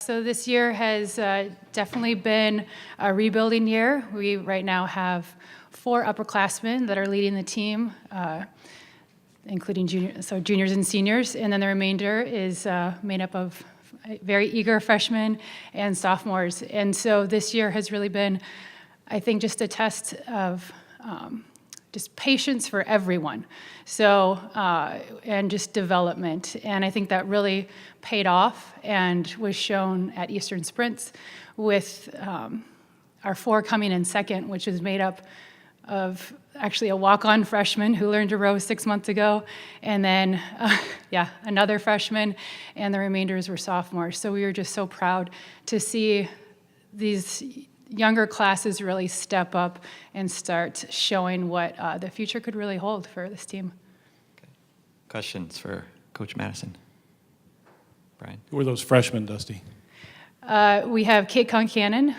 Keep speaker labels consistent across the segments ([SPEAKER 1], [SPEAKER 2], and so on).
[SPEAKER 1] So this year has definitely been a rebuilding year. We right now have 4 upperclassmen that are leading the team, including juniors and seniors, and then the remainder is made up of very eager freshmen and sophomores. And so this year has really been, I think, just a test of just patience for everyone. So, and just development. And I think that really paid off and was shown at Eastern Sprints with our 4 coming in second, which is made up of actually a walk-on freshman who learned to row 6 months ago, and then, another freshman, and the remainders were sophomores. So we were just so proud to see these younger classes really step up and start showing what the future could really hold for this team.
[SPEAKER 2] Okay. Questions for Coach Mattison? Brian?
[SPEAKER 3] Who were those freshmen, Dusty?
[SPEAKER 1] We have Kate Concannon,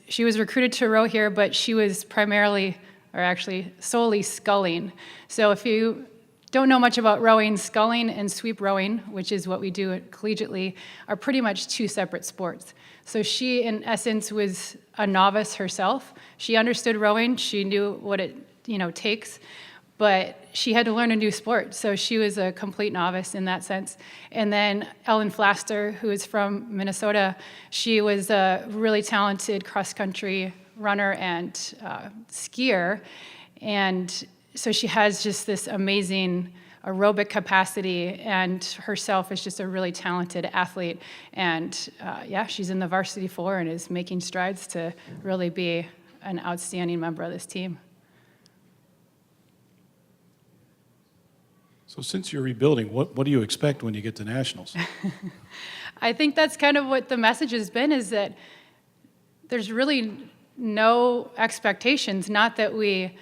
[SPEAKER 1] she was recruited to row here, but she was primarily, or actually solely, sculling. So if you don't know much about rowing, sculling and sweep rowing, which is what we do collegiately, are pretty much 2 separate sports. So she, in essence, was a novice herself. She understood rowing. She knew what it takes, but she had to learn a new sport. So she was a complete novice in that sense. And then Ellen Flaster, who is from Minnesota, she was a really talented cross-country runner and skier. And so she has just this amazing aerobic capacity, and herself is just a really talented athlete. And she's in the varsity 4 and is making strides to really be an outstanding member of this team.
[SPEAKER 3] So since you're rebuilding, what do you expect when you get to nationals?
[SPEAKER 1] I think that's kind of what the message has been, is that there's really no expectations. Not that we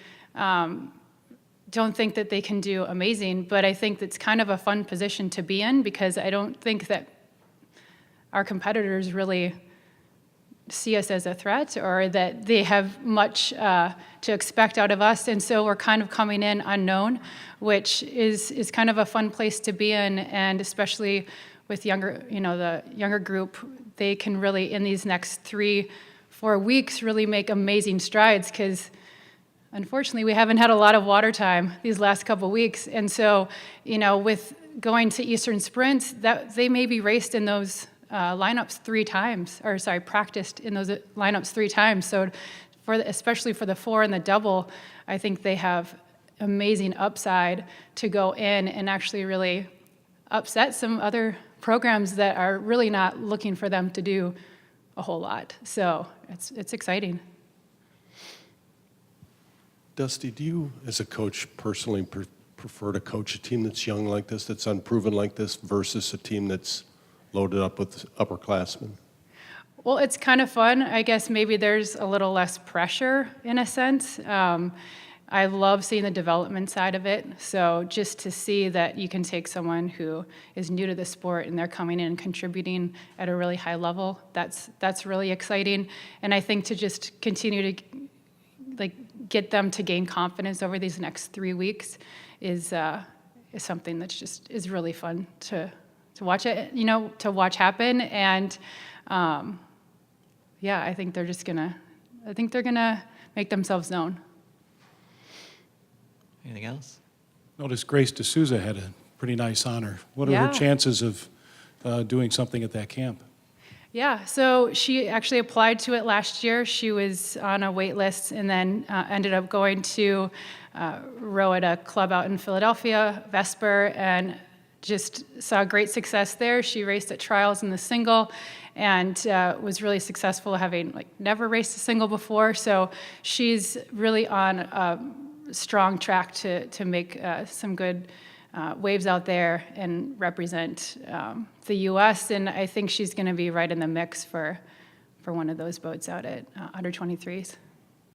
[SPEAKER 1] don't think that they can do amazing, but I think it's kind of a fun position to be in, because I don't think that our competitors really see us as a threat, or that they have much to expect out of us. And so we're kind of coming in unknown, which is kind of a fun place to be in. And especially with the younger group, they can really, in these next 3-4 weeks, really make amazing strides, because unfortunately we haven't had a lot of water time these last couple weeks. And so, with going to Eastern Sprints, that they may be raced in those lineups 3 times, practiced in those lineups 3 times. So especially for the 4 and the double, I think they have amazing upside to go in and actually really upset some other programs that are really not looking for them to do a whole lot. So it's exciting.
[SPEAKER 4] Dusty, do you, as a coach, personally prefer to coach a team that's young like this, that's unproven like this, versus a team that's loaded up with upperclassmen?
[SPEAKER 1] Well, it's kind of fun. I guess maybe there's a little less pressure in a sense. I love seeing the development side of it. So just to see that you can take someone who is new to the sport and they're coming in and contributing at a really high level, that's really exciting. And I think to just continue to get them to gain confidence over these next 3 weeks is something that's just is really fun to watch it, to watch happen. And I think they're gonna make themselves known.
[SPEAKER 2] Anything else?
[SPEAKER 3] Notice Grace D'Souza had a pretty nice honor. What are her chances of doing something at that camp?
[SPEAKER 1] Yeah, so she actually applied to it last year. She was on a wait list and then ended up going to row at a club out in Philadelphia, Vesper, and just saw great success there. She raced at trials in the single and was really successful, having never raced a single before. So she's really on a strong track to make some good waves out there and represent the U.S. And I think she's going to be right in the mix for one of those boats out at under 23s.